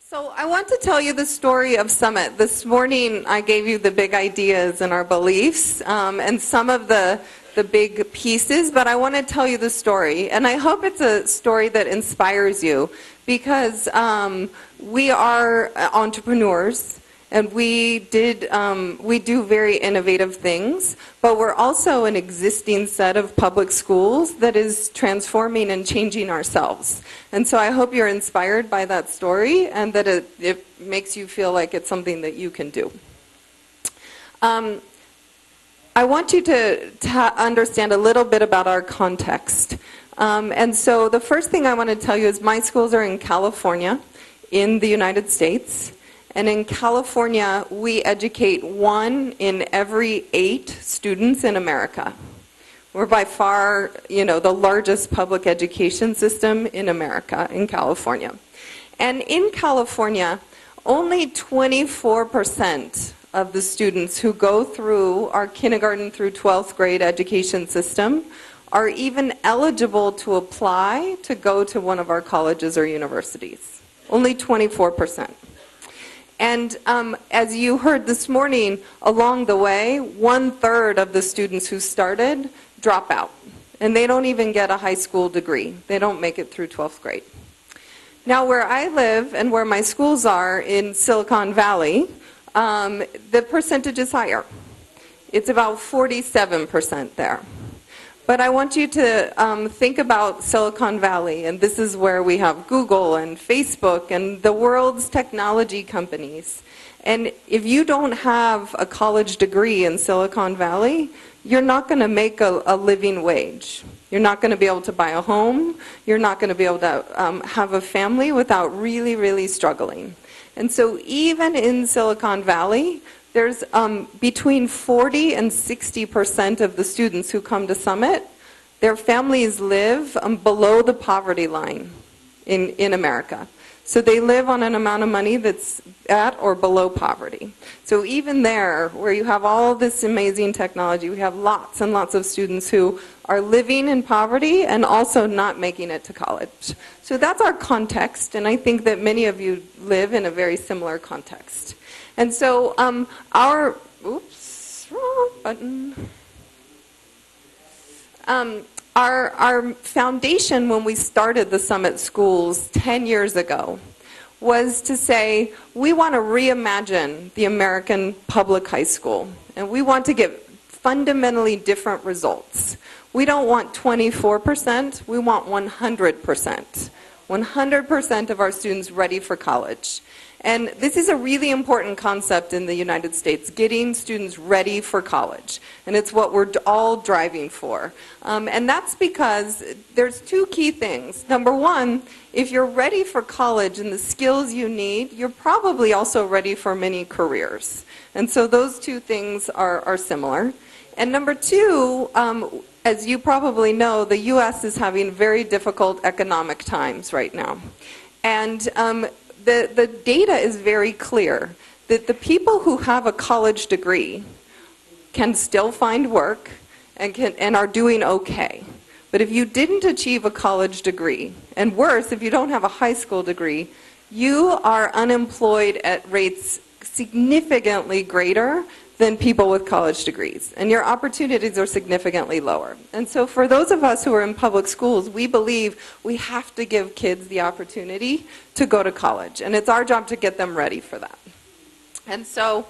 So I want to tell you the story of Summit. This morning I gave you the big ideas and our beliefs and some of the big pieces, but I want to tell you the story. And I hope it's a story that inspires you because we are entrepreneurs and we do very innovative things, but we're also an existing set of public schools that is transforming and changing ourselves. And so I hope you're inspired by that story and that it makes you feel like it's something that you can do. I want you to understand a little bit about our context. And so the first thing I want to tell you is my schools are in California, in the United States. And in California, we educate 1 in every 8 students in America. We're by far, the largest public education system in America, in California. And in California, only 24% of the students who go through our kindergarten through 12th grade education system are even eligible to apply to go to one of our colleges or universities. Only 24%. And as you heard this morning, along the way, 1/3 of the students who started drop out. And they don't even get a high school degree. They don't make it through 12th grade. Now, where I live and where my schools are in Silicon Valley, the percentage is higher. It's about 47% there. But I want you to think about Silicon Valley, and this is where we have Google and Facebook and the world's technology companies. And if you don't have a college degree in Silicon Valley, you're not going to make a living wage. You're not going to be able to buy a home. You're not going to be able to have a family without really, really struggling. And so even in Silicon Valley, there's between 40 and 60% of the students who come to Summit, their families live below the poverty line in America. So they live on an amount of money that's at or below poverty. So even there, where you have all this amazing technology, we have lots and lots of students who are living in poverty and also not making it to college. So that's our context, and I think that many of you live in a very similar context. And so our foundation when we started the Summit Schools 10 years ago was to say we want to reimagine the American public high school, and we want to get fundamentally different results. We don't want 24%, we want 100%. 100% of our students ready for college. And this is a really important concept in the United States, getting students ready for college. And it's what we're all driving for. And that's because there's 2 key things. Number one, if you're ready for college and the skills you need, you're probably also ready for many careers. And so those 2 things are similar. And number 2, as you probably know, the U.S. is having very difficult economic times right now. And the data is very clear that the people who have a college degree can still find work and are doing okay. But if you didn't achieve a college degree, and worse, if you don't have a high school degree, you are unemployed at rates significantly greater than people with college degrees. And your opportunities are significantly lower. And so for those of us who are in public schools, we believe we have to give kids the opportunity to go to college. And it's our job to get them ready for that. And so,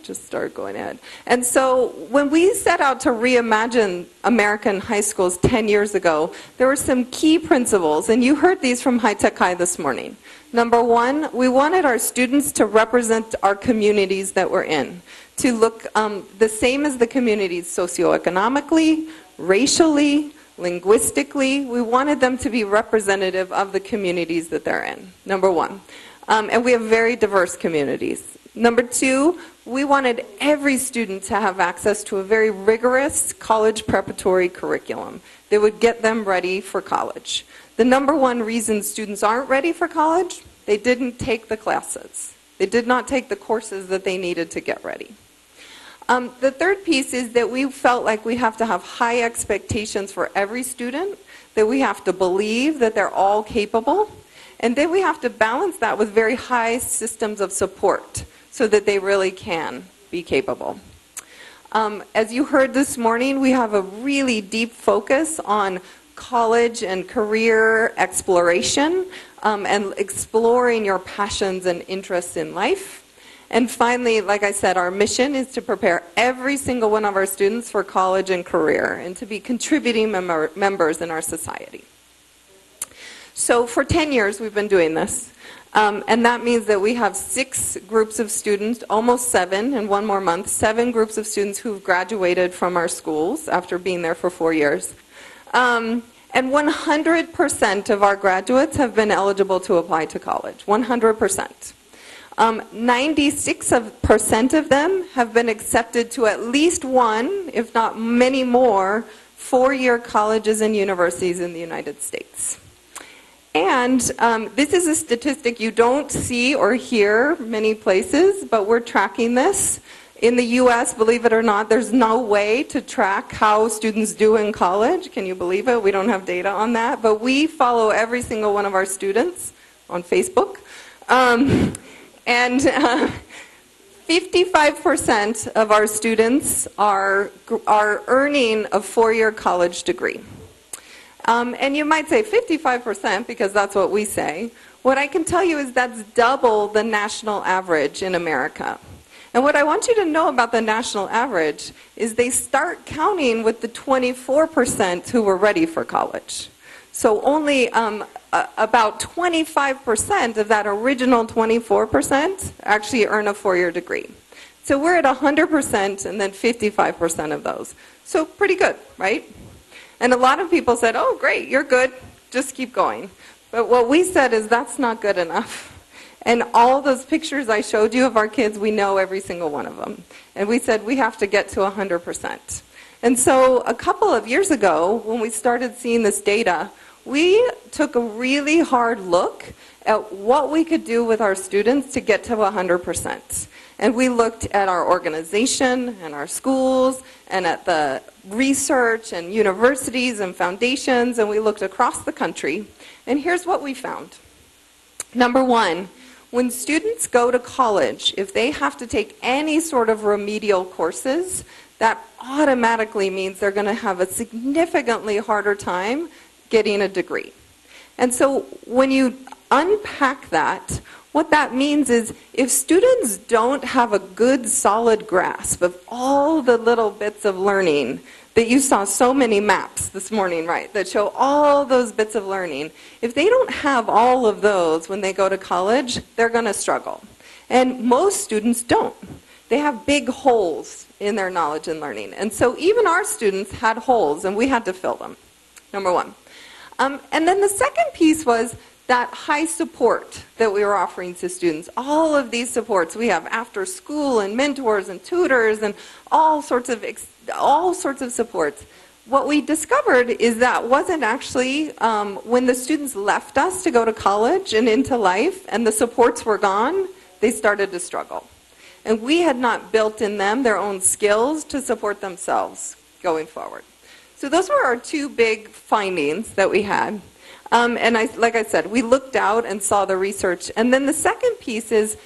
just started going ahead. And so when we set out to reimagine American high schools 10 years ago, there were some key principles, and you heard these from High Tech High this morning. Number one, we wanted our students to represent our communities that we're in, to look the same as the communities socioeconomically, racially, linguistically. We wanted them to be representative of the communities that they're in, number one. And we have very diverse communities. Number 2, we wanted every student to have access to a very rigorous college preparatory curriculum that would get them ready for college. The number 1 reason students aren't ready for college, they didn't take the classes. They did not take the courses that they needed to get ready. The third piece is that we felt like we have to have high expectations for every student, that we have to believe that they're all capable, And then we have to balance that with very high systems of support so that they really can be capable. As you heard this morning, we have a really deep focus on college and career exploration and exploring your passions and interests in life. And finally, like I said, our mission is to prepare every single one of our students for college and career and to be contributing members in our society. So for 10 years we've been doing this. And that means that we have 6 groups of students, almost 7 in one more month, 7 groups of students who've graduated from our schools after being there for 4 years. And 100% of our graduates have been eligible to apply to college, 100%. 96% of them have been accepted to at least one, if not many more, 4-year colleges and universities in the United States. And this is a statistic you don't see or hear many places, but we're tracking this. In the US, believe it or not, there's no way to track how students do in college. Can you believe it? We don't have data on that. But we follow every single one of our students on Facebook. And 55% of our students are earning a 4-year college degree. And you might say 55% because that's what we say. What I can tell you is that's double the national average in America. And what I want you to know about the national average is they start counting with the 24% who were ready for college. So only about 25% of that original 24% actually earn a 4-year degree. So we're at 100% and then 55% of those. So pretty good, right? And a lot of people said, oh, great, you're good, just keep going. But what we said is that's not good enough. And all those pictures I showed you of our kids, we know every single one of them. And we said we have to get to 100%. And so a couple of years ago, when we started seeing this data, we took a really hard look at what we could do with our students to get to 100%. And we looked at our organization and our schools and at the research and universities and foundations, and we looked across the country. And here's what we found. Number one, when students go to college, if they have to take any sort of remedial courses, that automatically means they're going to have a significantly harder time getting a degree. And so when you unpack that, what that means is if students don't have a good solid grasp of all the little bits of learning that you saw so many maps this morning, right, that show all those bits of learning, if they don't have all of those when they go to college, they're going to struggle. And most students don't. They have big holes in their knowledge and learning. And so even our students had holes, and we had to fill them, number one. And then the second piece was that high support that we were offering to students. All of these supports, we have after school and mentors and tutors and all sorts of supports. What we discovered is that wasn't actually, when the students left us to go to college and into life and the supports were gone, they started to struggle. And we had not built in them their own skills to support themselves going forward. So those were our 2 big findings that we had. And like I said, we looked out and saw the research. And then the second piece is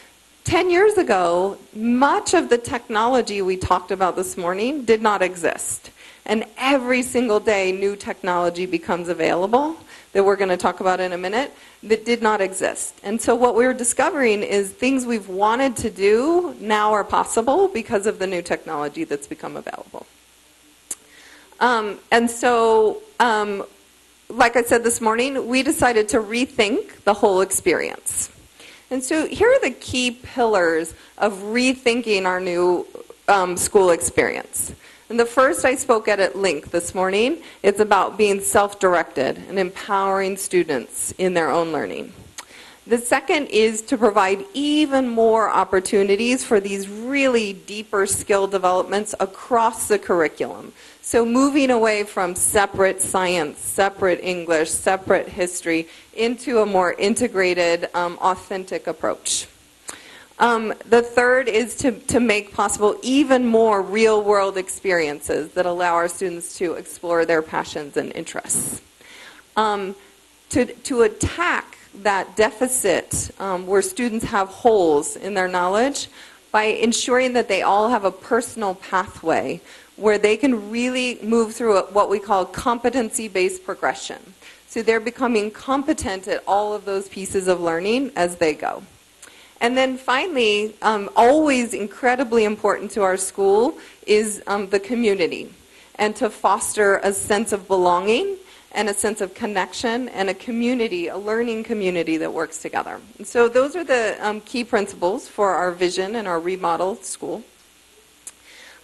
10 years ago, much of the technology we talked about this morning did not exist. And every single day, new technology becomes available that we're going to talk about in a minute that did not exist. And so what we're discovering is things we've wanted to do now are possible because of the new technology that's become available. And so, like I said this morning, we decided to rethink the whole experience. And so here are the key pillars of rethinking our new school experience. And the first I spoke at length this morning. It's about being self-directed and empowering students in their own learning. The second is to provide even more opportunities for these really deeper skill developments across the curriculum. So moving away from separate science, separate English, separate history, into a more integrated, authentic approach. The third is to make possible even more real-world experiences that allow our students to explore their passions and interests. To attack that deficit where students have holes in their knowledge by ensuring that they all have a personal pathway where they can really move through what we call competency-based progression. So they're becoming competent at all of those pieces of learning as they go. And then finally, always incredibly important to our school is the community, and to foster a sense of belonging and a sense of connection and a community, a learning community that works together. And so those are the key principles for our vision and our remodeled school.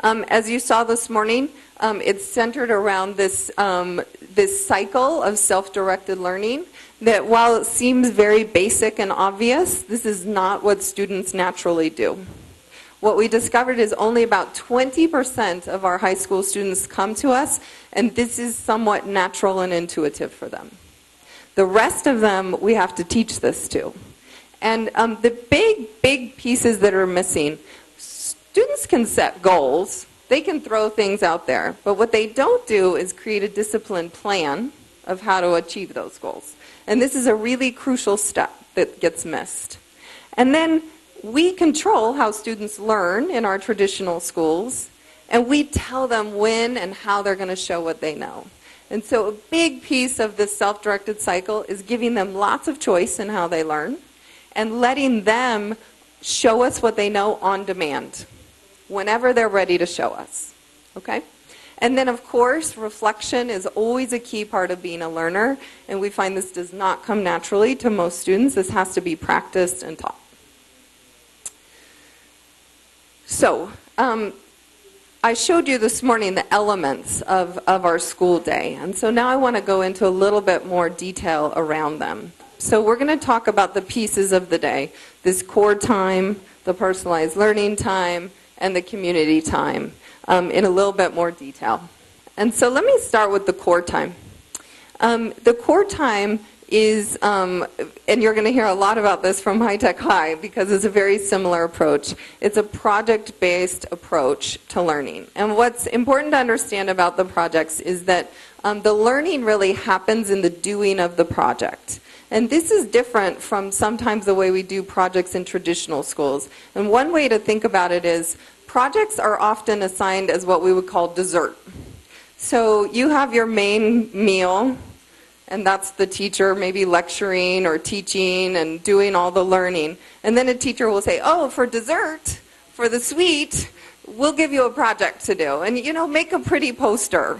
As you saw this morning, it's centered around this, this cycle of self-directed learning that while it seems very basic and obvious, this is not what students naturally do. What we discovered is only about 20% of our high school students come to us, and this is somewhat natural and intuitive for them. The rest of them, we have to teach this to. And the big pieces that are missing, students can set goals, they can throw things out there, but what they don't do is create a disciplined plan of how to achieve those goals. And this is a really crucial step that gets missed. And then we control how students learn in our traditional schools, and we tell them when and how they're going to show what they know. And so a big piece of this self-directed cycle is giving them lots of choice in how they learn and letting them show us what they know on demand, whenever they're ready to show us. Okay? And then, of course, reflection is always a key part of being a learner, and we find this does not come naturally to most students. This has to be practiced and taught. So, I showed you this morning the elements of our school day, and so now I want to go into a little bit more detail around them. So we're going to talk about the pieces of the day, this core time, the personalized learning time, and the community time in a little bit more detail. And so let me start with the core time. The core time is, and you're going to hear a lot about this from High Tech High because it's a very similar approach. It's a project-based approach to learning. And what's important to understand about the projects is that the learning really happens in the doing of the project. And this is different from sometimes the way we do projects in traditional schools. And one way to think about it is projects are often assigned as what we would call dessert. So you have your main meal, and that's the teacher maybe lecturing or teaching and doing all the learning. And then a teacher will say, oh, for dessert, for the sweet, we'll give you a project to do. And, you know, make a pretty poster.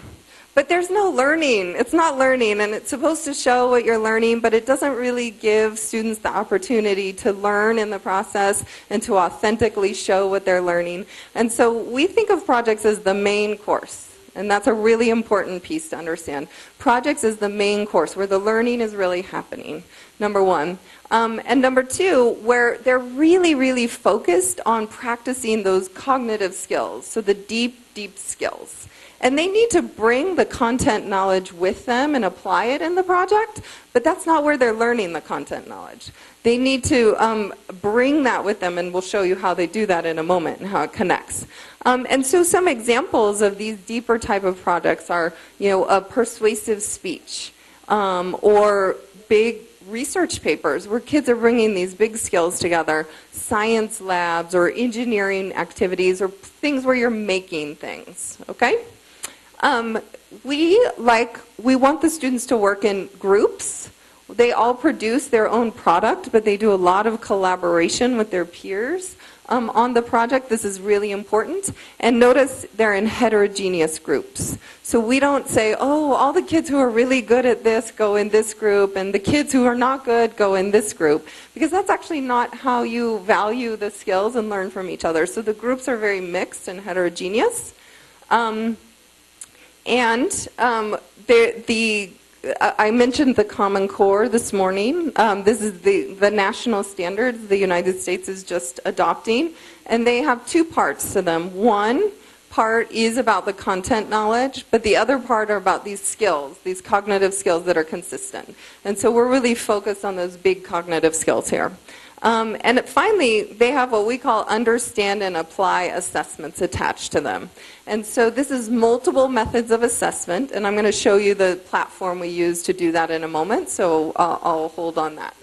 But there's no learning. It's not learning, and it's supposed to show what you're learning, but it doesn't really give students the opportunity to learn in the process and to authentically show what they're learning. And so we think of projects as the main course. And that's a really important piece to understand. Projects is the main course where the learning is really happening, number one. And number two, where they're really, really focused on practicing those cognitive skills, so the deep skills. And they need to bring the content knowledge with them and apply it in the project, but that's not where they're learning the content knowledge. They need to bring that with them, and we'll show you how they do that in a moment and how it connects. And so some examples of these deeper type of projects are, you know, a persuasive speech or big research papers where kids are bringing these big skills together, science labs or engineering activities or things where you're making things, okay? We want the students to work in groups. They all produce their own product, but they do a lot of collaboration with their peers on the project. This is really important. And notice they're in heterogeneous groups. So we don't say, oh, all the kids who are really good at this go in this group, and the kids who are not good go in this group, because that's actually not how you value the skills and learn from each other. So the groups are very mixed and heterogeneous. I mentioned the Common Core this morning. This is the national standards the United States is just adopting, and they have two parts to them. One part is about the content knowledge, but the other part are about these skills, these cognitive skills that are consistent. And so we're really focused on those big cognitive skills here. And finally, they have what we call understand and apply assessments attached to them. And so this is multiple methods of assessment, and I'm going to show you the platform we use to do that in a moment, so I'll hold on that.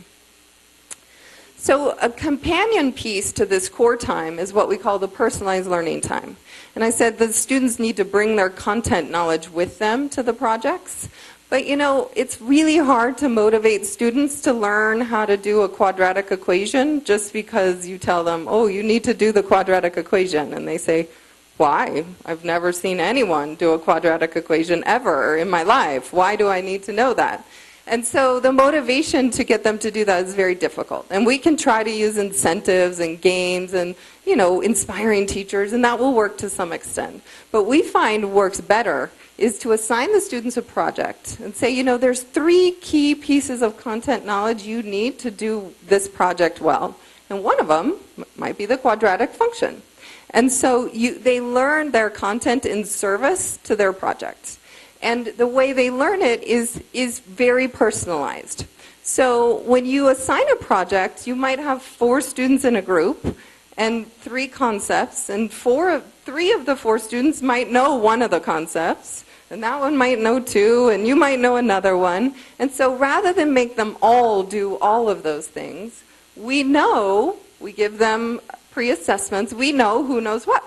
So a companion piece to this core time is what we call the personalized learning time. And I said the students need to bring their content knowledge with them to the projects. But you know, it's really hard to motivate students to learn how to do a quadratic equation just because you tell them, oh, you need to do the quadratic equation. And they say, why? I've never seen anyone do a quadratic equation ever in my life. Why do I need to know that? And so the motivation to get them to do that is very difficult. And we can try to use incentives and games and, you know, inspiring teachers, and that will work to some extent. But we find works better is to assign the students a project and say, you know, there's 3 key pieces of content knowledge you need to do this project well. And one of them might be the quadratic function. And so they learn their content in service to their project. And the way they learn it is very personalized. So when you assign a project, you might have 4 students in a group and 3 concepts, and 3 of the 4 students might know one of the concepts, and that one might know 2, and you might know another one. And so rather than make them all do all of those things, we give them pre-assessments, we know who knows what.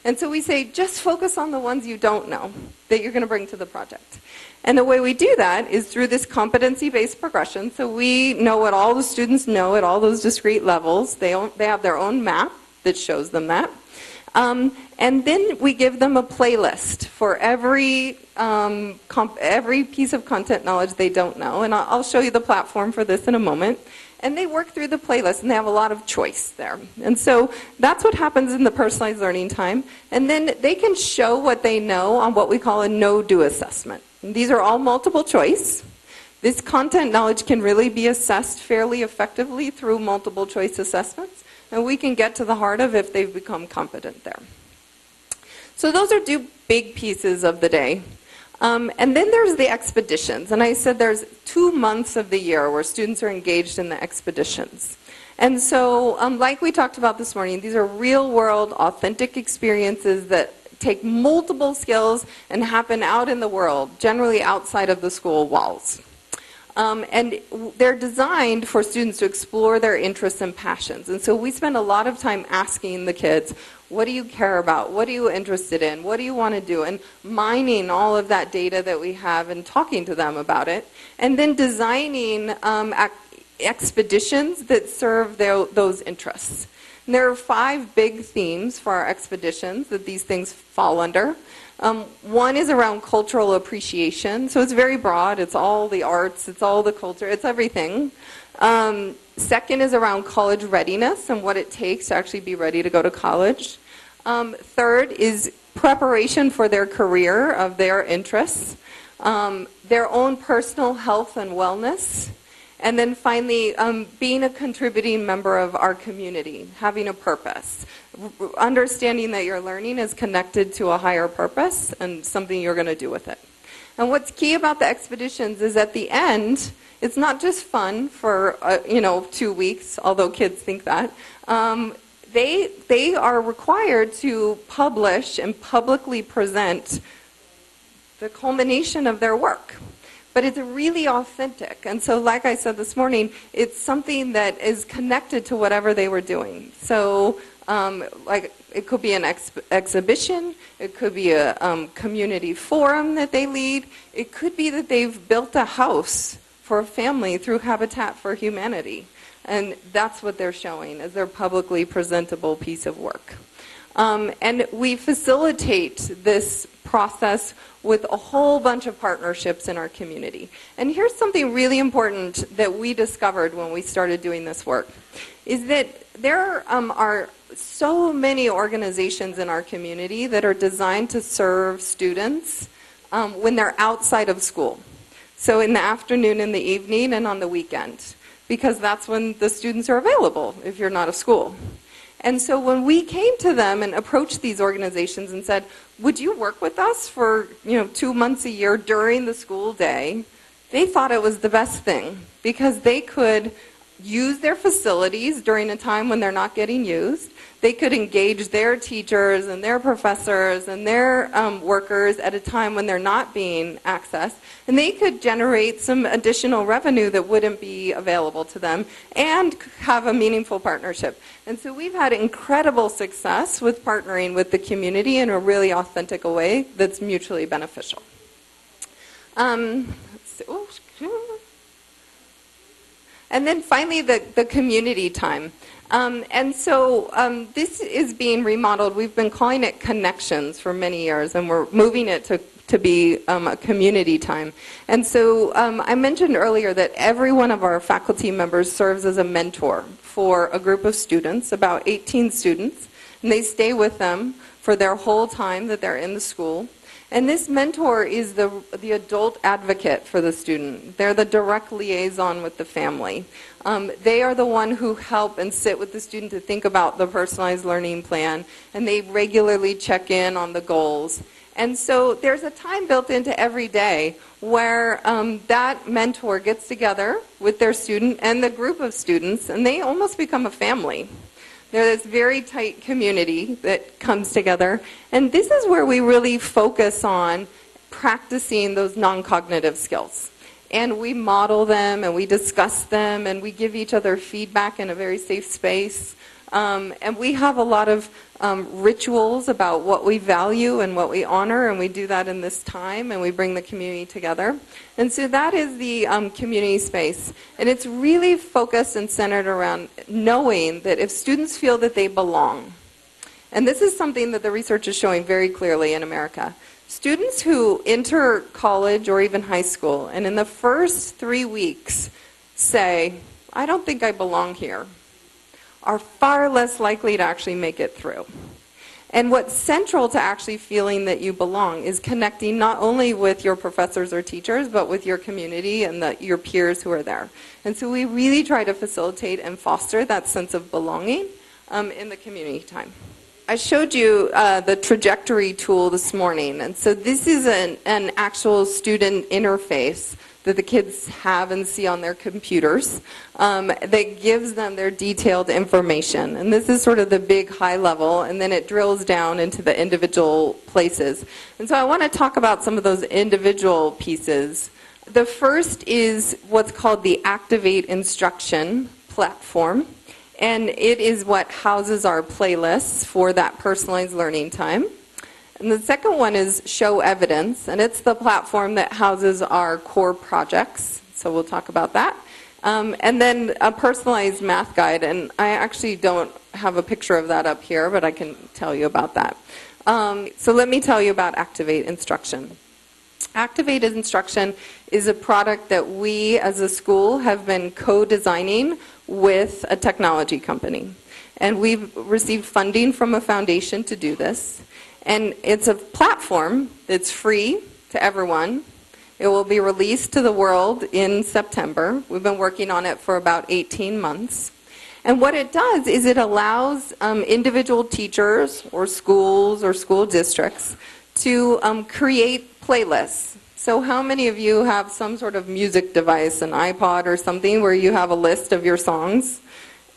And so we say, just focus on the ones you don't know that you're going to bring to the project. And the way we do that is through this competency-based progression. So we know what all the students know at all those discrete levels. They have their own map that shows them that. And then we give them a playlist for every piece of content knowledge they don't know. And I'll show you the platform for this in a moment. And they work through the playlist, and they have a lot of choice there. And so that's what happens in the personalized learning time. And then they can show what they know on what we call a no-do assessment. And these are all multiple choice. This content knowledge can really be assessed fairly effectively through multiple choice assessments, and we can get to the heart of if they've become competent there. So those are 2 big pieces of the day. And then there's the expeditions. And I said there's 2 months of the year where students are engaged in the expeditions. And so, like we talked about this morning, these are real-world, authentic experiences that take multiple skills and happen out in the world, generally outside of the school walls. And they're designed for students to explore their interests and passions. And so we spend a lot of time asking the kids, what do you care about? What are you interested in? What do you want to do? And mining all of that data that we have and talking to them about it. And then designing expeditions that serve those interests. And there are 5 big themes for our expeditions that these things fall under. One is around cultural appreciation. So it's very broad. It's all the arts. It's all the culture. It's everything. Second is around college readiness and what it takes to actually be ready to go to college. Third is preparation for their career of their interests. Their own personal health and wellness. And then finally, being a contributing member of our community, having a purpose. Understanding that your learning is connected to a higher purpose and something you're going to do with it. And what's key about the expeditions is at the end, it's not just fun for 2 weeks, although kids think that. They are required to publish and publicly present the culmination of their work. But it's really authentic. And so like I said this morning, it's something that is connected to whatever they were doing. So like it could be an exhibition, it could be a community forum that they lead, it could be that they've built a house for a family through Habitat for Humanity. And that's what they're showing as their publicly presentable piece of work. And we facilitate this process with a whole bunch of partnerships in our community. And here's something really important that we discovered when we started doing this work, is that there are so many organizations in our community that are designed to serve students when they're outside of school. So in the afternoon, in the evening, and on the weekend, because that's when the students are available if you're not a school. And so when we came to them and approached these organizations and said, would you work with us for 2 months a year during the school day, they thought it was the best thing because they could use their facilities during a time when they're not getting used. They could engage their teachers and their professors and their workers at a time when they're not being accessed. And they could generate some additional revenue that wouldn't be available to them and have a meaningful partnership. And so we've had incredible success with partnering with the community in a really authentic way that's mutually beneficial. And then finally, the community time. This is being remodeled. We've been calling it Connections for many years, and we're moving it to be a community time. And so I mentioned earlier that every one of our faculty members serves as a mentor for a group of students, about 18 students, and they stay with them for their whole time that they're in the school. And this mentor is the adult advocate for the student. They're the direct liaison with the family. They are the one who help and sit with the student to think about the personalized learning plan, and they regularly check in on the goals. And so there's a time built into every day where that mentor gets together with their student and the group of students, and they almost become a family. They're this very tight community that comes together. And this is where we really focus on practicing those non-cognitive skills. And we model them, and we discuss them, and we give each other feedback in a very safe space. And we have a lot of rituals about what we value and what we honor, and we do that in this time, and we bring the community together. And so that is the community space. And it's really focused and centered around knowing that if students feel that they belong, and this is something that the research is showing very clearly in America, students who enter college or even high school, and in the first 3 weeks say, I don't think I belong here, are far less likely to actually make it through. And what's central to actually feeling that you belong is connecting not only with your professors or teachers, but with your community and your peers who are there. And so we really try to facilitate and foster that sense of belonging in the community time. I showed you the trajectory tool this morning, and so this is an actual student interface that the kids have and see on their computers that gives them their detailed information. And this is sort of the big high level, and then it drills down into the individual places. And so I want to talk about some of those individual pieces. The first is what's called the Activate Instruction platform. And it is what houses our playlists for that personalized learning time. And the second one is Show Evidence, and it's the platform that houses our core projects. So we'll talk about that. And then a personalized math guide, and I actually don't have a picture of that up here, but I can tell you about that. So let me tell you about Activate Instruction. Activate Instruction is a product that we as a school have been co-designing with a technology company. And we've received funding from a foundation to do this. And it's a platform that's free to everyone. It will be released to the world in September. We've been working on it for about 18 months. And what it does is it allows individual teachers or schools or school districts to create playlists. So how many of you have some sort of music device, an iPod or something, where you have a list of your songs?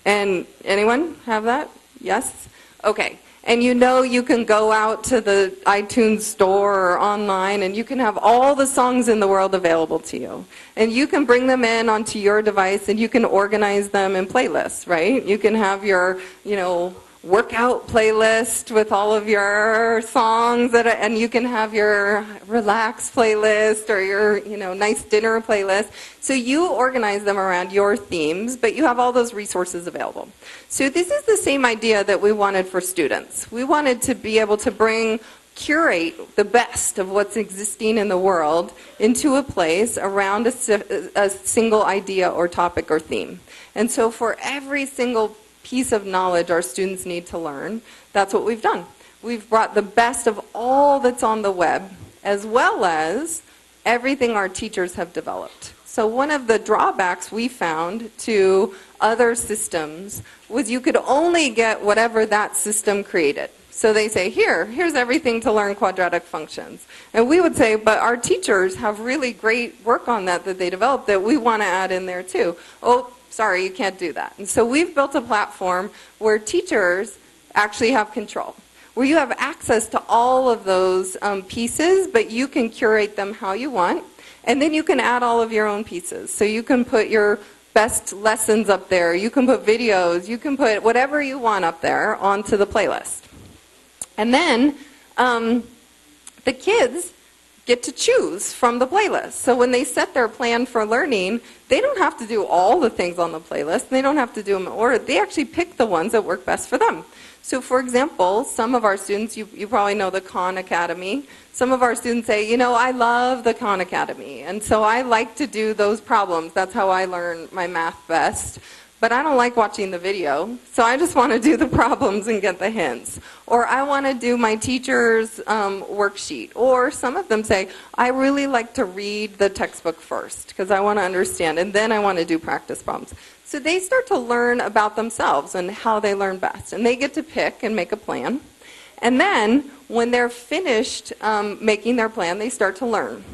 And anyone have that? Yes? Okay. And you know you can go out to the iTunes store or online and you can have all the songs in the world available to you. And you can bring them in onto your device and you can organize them in playlists, right? You can have your, workout playlist with all of your songs, and you can have your relax playlist or your, nice dinner playlist. So you organize them around your themes, but you have all those resources available. So this is the same idea that we wanted for students. We wanted to be able to curate the best of what's existing in the world into a place around a single idea or topic or theme. And so for every single piece of knowledge our students need to learn, that's what we've done. We've brought the best of all that's on the web, as well as everything our teachers have developed. So one of the drawbacks we found to other systems was you could only get whatever that system created. So they say, here's everything to learn quadratic functions. And we would say, but our teachers have really great work on that they developed that we want to add in there too. Oh, sorry, you can't do that. And so we've built a platform where teachers actually have control, where you have access to all of those pieces, but you can curate them how you want, and then you can add all of your own pieces. So you can put your best lessons up there, you can put videos, you can put whatever you want up there onto the playlist. And then the kids get to choose from the playlist. So when they set their plan for learning, they don't have to do all the things on the playlist, they don't have to do them in order, they actually pick the ones that work best for them. So for example, some of our students, you probably know the Khan Academy, some of our students say, you know, I love the Khan Academy, and so I like to do those problems, that's how I learn my math best. But I don't like watching the video, so I just want to do the problems and get the hints. Or I want to do my teacher's worksheet. Or some of them say, I really like to read the textbook first, because I want to understand, and then I want to do practice problems. So they start to learn about themselves and how they learn best. And they get to pick and make a plan. And then, when they're finished making their plan, they start to learn.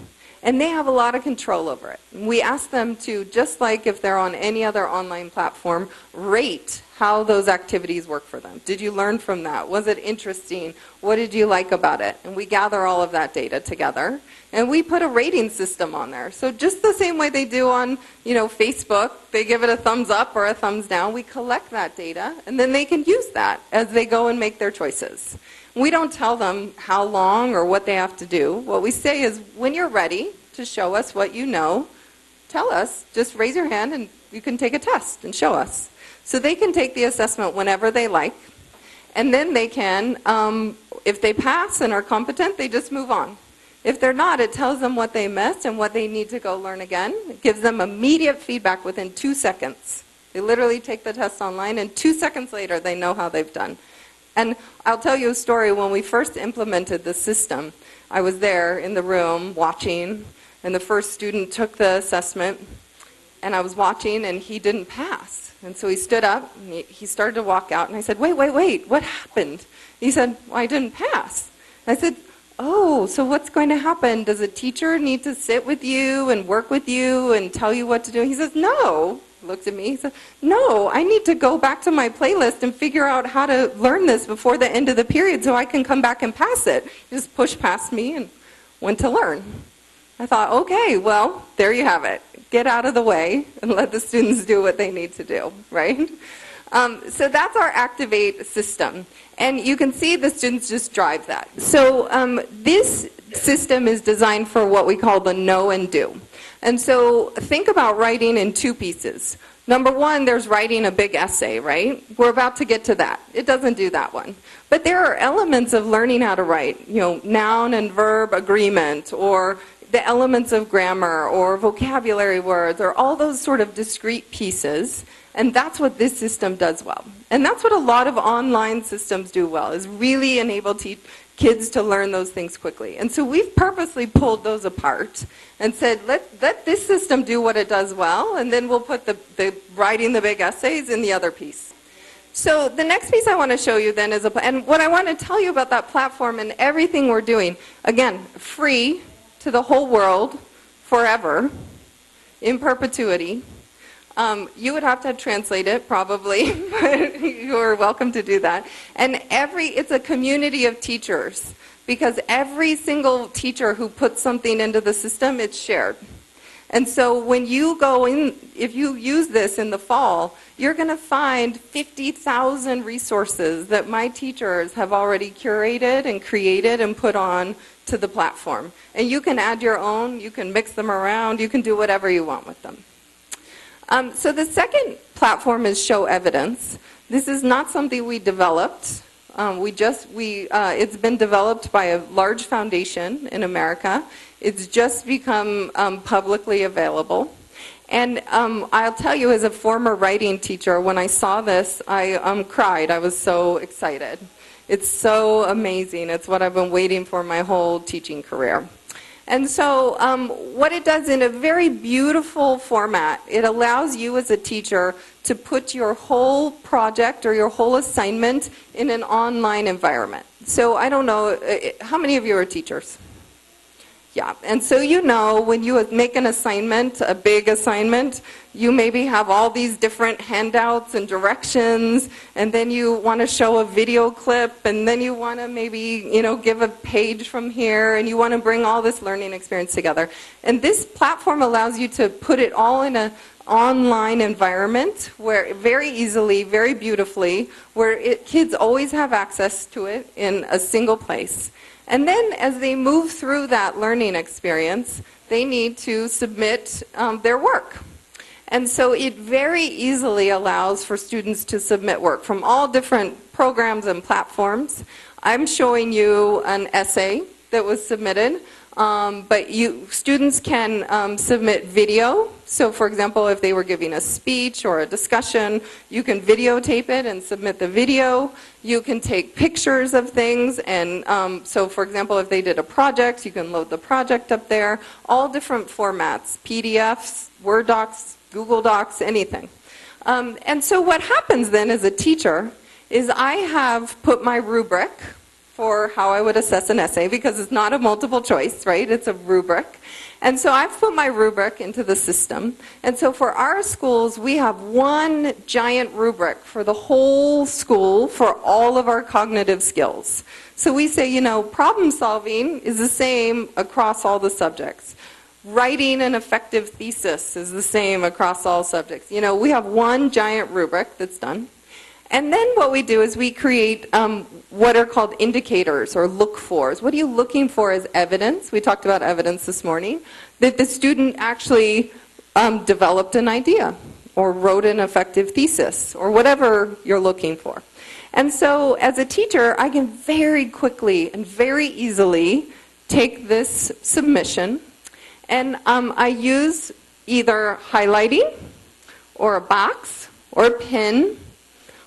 And they have a lot of control over it. We ask them to, just like if they're on any other online platform, rate how those activities work for them. Did you learn from that? Was it interesting? What did you like about it? And we gather all of that data together. And we put a rating system on there. So just the same way they do on, Facebook, they give it a thumbs up or a thumbs down. We collect that data, and then they can use that as they go and make their choices. We don't tell them how long or what they have to do. What we say is, when you're ready to show us what you know, tell us. Just raise your hand and you can take a test and show us. So they can take the assessment whenever they like. And then they can, if they pass and are competent, they just move on. If they're not, it tells them what they missed and what they need to go learn again. It gives them immediate feedback within 2 seconds. They literally take the test online, and 2 seconds later they know how they've done. And I'll tell you a story. When we first implemented the system, I was there in the room watching, and the first student took the assessment, and I was watching, and he didn't pass. And so he stood up, and he started to walk out, and I said, wait, what happened? He said, well, I didn't pass. I said, oh, so what's going to happen? Does a teacher need to sit with you and work with you and tell you what to do? He says, no. Looked at me, he said, no, I need to go back to my playlist and figure out how to learn this before the end of the period so I can come back and pass it. He just pushed past me and went to learn. I thought, okay, well, there you have it. Get out of the way and let the students do what they need to do, right? So that's our Activate system. And you can see the students just drive that. So this system is designed for what we call the know and do. And so think about writing in 2 pieces. Number 1, there's writing a big essay, right? We're about to get to that. It doesn't do that one. But there are elements of learning how to write, noun and verb agreement, or the elements of grammar, or vocabulary words, or all those sort of discrete pieces. And that's what this system does well. And that's what a lot of online systems do well, is really enable kids to learn those things quickly. And so we've purposely pulled those apart and said, let this system do what it does well, and then we'll put the writing the big essays in the other piece. So the next piece I want to show you then is, and what I want to tell you about that platform and everything we're doing, again, free to the whole world, forever, in perpetuity. You would have to translate it, probably, but you are welcome to do that. And it's a community of teachers, because every single teacher who puts something into the system, it's shared. And so when you go in, if you use this in the fall, you're going to find 50,000 resources that my teachers have already curated and created and put on to the platform. And you can add your own, you can mix them around, you can do whatever you want with them. So the second platform is Show Evidence. This is not something we developed. It's been developed by a large foundation in America. It's just become publicly available. And I'll tell you, as a former writing teacher, when I saw this, I cried. I was so excited. It's so amazing. It's what I've been waiting for my whole teaching career. And so what it does in a very beautiful format, it allows you as a teacher to put your whole project or your whole assignment in an online environment. So I don't know, how many of you are teachers? Yeah, and so you know when you make an assignment, a big assignment, you maybe have all these different handouts and directions, and then you want to show a video clip, and then you want to maybe, give a page from here, and you want to bring all this learning experience together. And this platform allows you to put it all in an online environment where very easily, very beautifully, where kids always have access to it in a single place. And then as they move through that learning experience, they need to submit their work. And so it very easily allows for students to submit work from all different programs and platforms. I'm showing you an essay that was submitted, but students can submit video. So for example, if they were giving a speech or a discussion, you can videotape it and submit the video. You can take pictures of things, and so for example, if they did a project, you can load the project up there. All different formats, PDFs, Word docs, Google Docs, anything. And so what happens then as a teacher is I have put my rubric for how I would assess an essay, because it's not a multiple choice, right? It's a rubric. And so I've put my rubric into the system. And so for our schools, we have one giant rubric for the whole school for all of our cognitive skills. So we say, problem solving is the same across all the subjects. Writing an effective thesis is the same across all subjects. We have one giant rubric that's done. And then what we do is we create what are called indicators or look-fors. What are you looking for as evidence? We talked about evidence this morning, that the student actually developed an idea or wrote an effective thesis or whatever you're looking for. And so as a teacher, I can very quickly and very easily take this submission, and I use either highlighting or a box or a pin.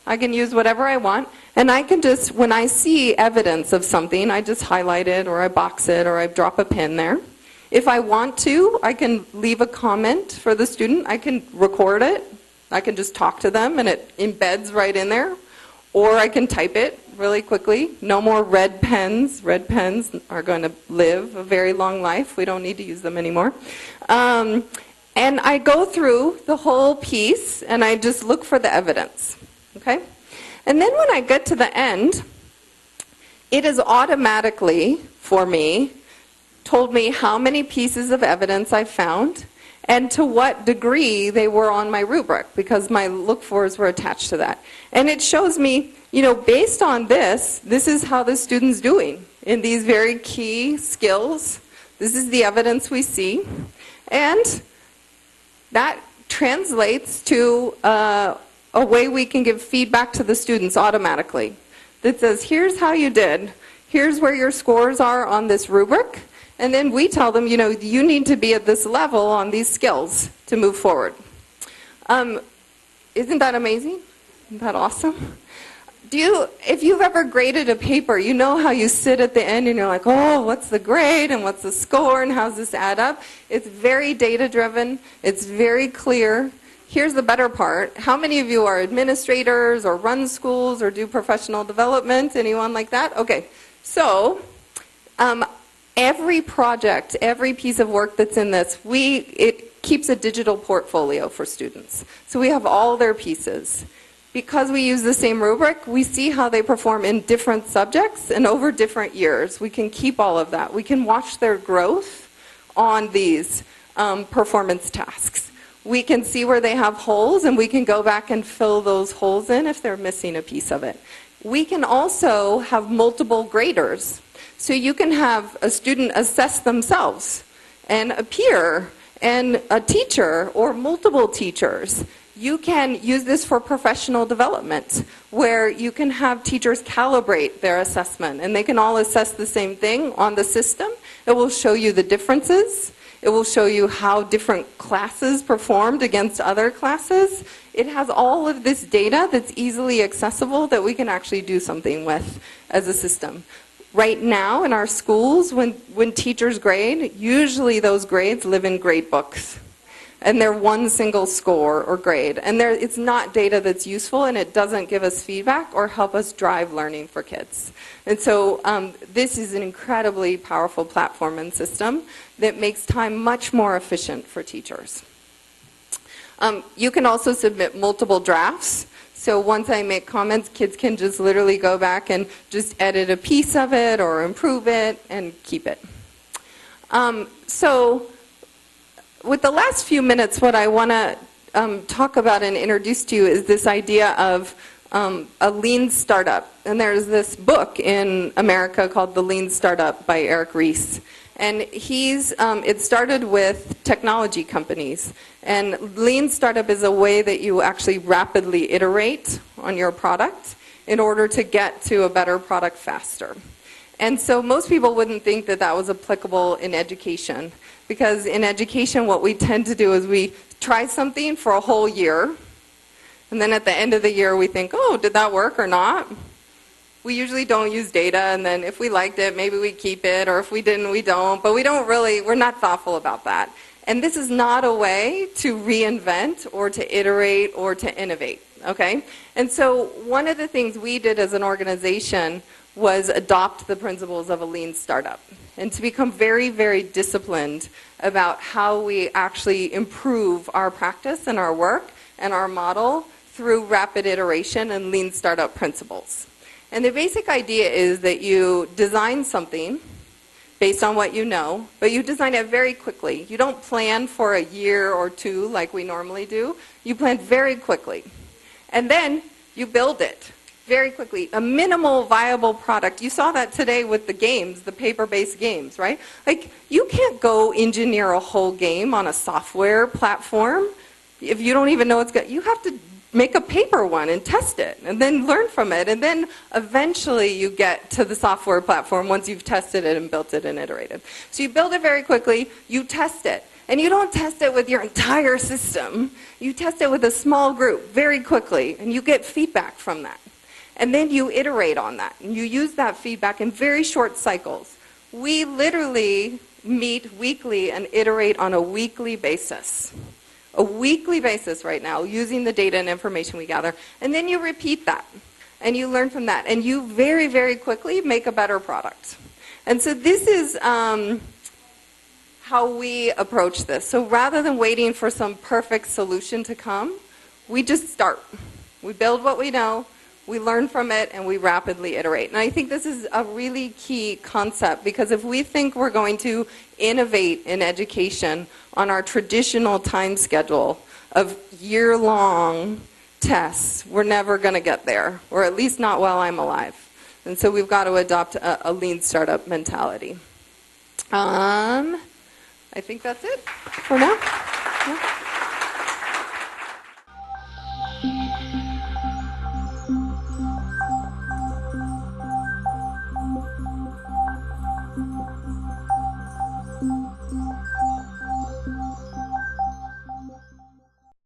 I can use whatever I want, and I can just, when I see evidence of something, I just highlight it, or I box it, or I drop a pin there. If I want to, I can leave a comment for the student. I can record it. I can just talk to them, and it embeds right in there. Or I can type it really quickly. No more red pens. Red pens are going to live a very long life. We don't need to use them anymore. And I go through the whole piece, and I just look for the evidence. Okay? And then when I get to the end, it is automatically, for me, told me how many pieces of evidence I found and to what degree they were on my rubric, because my look-fors were attached to that. And it shows me, based on this is how the student's doing in these very key skills. This is the evidence we see. And that translates to a way we can give feedback to the students automatically that says, here's how you did, here's where your scores are on this rubric, and then we tell them, you need to be at this level on these skills to move forward. Isn't that amazing? Isn't that awesome? If you've ever graded a paper, you know how you sit at the end and you're like, oh, what's the grade and what's the score and how does this add up? It's very data-driven. It's very clear. Here's the better part. How many of you are administrators or run schools or do professional development? Anyone like that? Okay. So every project, every piece of work that's in this, it keeps a digital portfolio for students. So we have all their pieces. Because we use the same rubric, we see how they perform in different subjects and over different years. We can keep all of that. We can watch their growth on these performance tasks. We can see where they have holes, and we can go back and fill those holes in if they're missing a piece of it. We can also have multiple graders. So you can have a student assess themselves, and a peer, and a teacher, or multiple teachers. You can use this for professional development, where you can have teachers calibrate their assessment, and they can all assess the same thing on the system. It will show you the differences. It will show you how different classes performed against other classes. It has all of this data that's easily accessible that we can actually do something with as a system. Right now in our schools, when teachers grade, usually those grades live in grade books. and they're one single score or grade. And it's not data that's useful, and it doesn't give us feedback or help us drive learning for kids. And so this is an incredibly powerful platform and system that makes time much more efficient for teachers. You can also submit multiple drafts. So once I make comments, kids can just literally go back and just edit a piece of it or improve it and keep it. So with the last few minutes, what I want to talk about and introduce to you is this idea of a lean startup. And there's this book in America called The Lean Startup by Eric Ries. And it started with technology companies. And lean startup is a way that you actually rapidly iterate on your product in order to get to a better product faster. And so most people wouldn't think that that was applicable in education. Because in education, what we tend to do is we try something for a whole year. And then at the end of the year, we think, oh, did that work or not? We usually don't use data, and then if we liked it, maybe we keep it, or if we didn't, we don't. But we're not thoughtful about that. And this is not a way to reinvent or to iterate or to innovate, okay? And so one of the things we did as an organization was adopt the principles of a lean startup and to become very, very disciplined about how we actually improve our practice and our work and our model through rapid iteration and lean startup principles. And the basic idea is that you design something based on what you know, but you design it very quickly. You don't plan for a year or two like we normally do. You plan very quickly. And then you build it very quickly. A minimal viable product. You saw that today with the games, the paper-based games, right? Like, you can't go engineer a whole game on a software platform if you don't even know it's good. You have to make a paper one and test it and then learn from it, and then eventually you get to the software platform once you've tested it and built it and iterated. So you build it very quickly, you test it, and you don't test it with your entire system. You test it with a small group very quickly, and you get feedback from that. And then you iterate on that, and you use that feedback in very short cycles. We literally meet weekly and iterate on a weekly basis. A weekly basis right now, using the data and information we gather. And then you repeat that, and you learn from that, and you very, very quickly make a better product. And so this is how we approach this. So rather than waiting for some perfect solution to come, we just start. We build what we know, we learn from it, and we rapidly iterate. And I think this is a really key concept, because if we think we're going to innovate in education on our traditional time schedule of year-long tests, we're never going to get there, or at least not while I'm alive. And so we've got to adopt a lean startup mentality. I think that's it for now. Yeah.